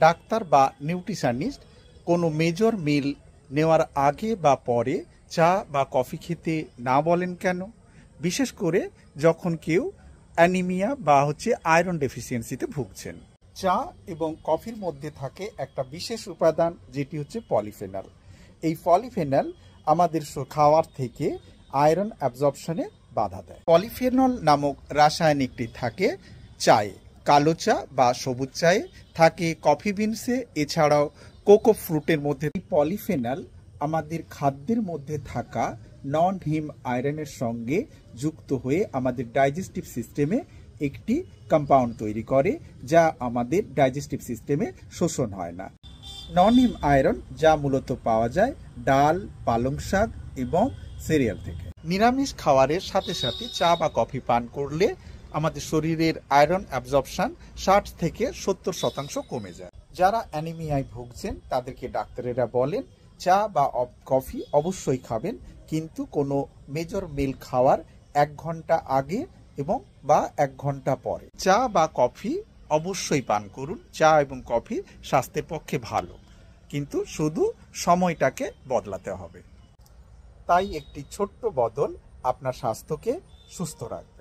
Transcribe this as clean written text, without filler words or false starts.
Doctor বা nutritionist কোনো major মিল নেওয়ার আগে বা পরে চা বা কফি খেতে না বলেন কেন? বিশেষ করে যখন কেউ অ্যানিমিয়া বা আয়রন ডেফিসিয়েন্সিতে ভুগছেন। চা এবং কফির মধ্যে থাকে একটা বিশেষ উপাদান, যেটি পলিফেনল। এই পলিফেনল আমাদের খাওয়ার থেকে আয়রন অ্যাবজর্পশনে বাধা দেয়। পলিফেনল নামক রাসায়নিকটি থাকে চায়ে, কালো চা বা সবুজ চায়ে, থাকে কফি বিনসে, এছাড়াও কোকো ফ্রুটের মধ্যে। এই পলিফেনল আমাদের খাদ্যের মধ্যে থাকা নন হিম আয়রনের সঙ্গে যুক্ত হয়ে আমাদের ডাইজেস্টিভ সিস্টেমে একটি কম্পাউন্ড তৈরি করে, যা আমাদের ডাইজেস্টিভ সিস্টেমে শোষণ হয় না। নন হিম আয়রন যা মূলত পাওয়া যায় ডাল, পালং শাক এবং সিরিয়াল থেকে। নিরামিষ খাবারের সাথে সাথে চা বা কফি পান করলে আমাদের শরীরের আয়রন অ্যাবজর্পশন 60 থেকে 70% কমে যায়। যারা অ্যানিমিয়ায় ভুগছেন তাদেরকে ডাক্তারেরা বলেন চা বা কফি অবশ্যই খাবেন, কিন্তু কোনো মেজর মিল খাওয়ার 1 ঘন্টা আগে এবং বা 1 ঘন্টা পরে। চা বা কফি অবশ্যই পান করুন। চা এবং কফি স্বাস্থ্যের পক্ষে ভালো, কিন্তু শুধু সময়টাকে বদলাতে হবে। তাই একটি ছোট্ট বদল আপনার স্বাস্থ্যকে সুস্থ রাখবে।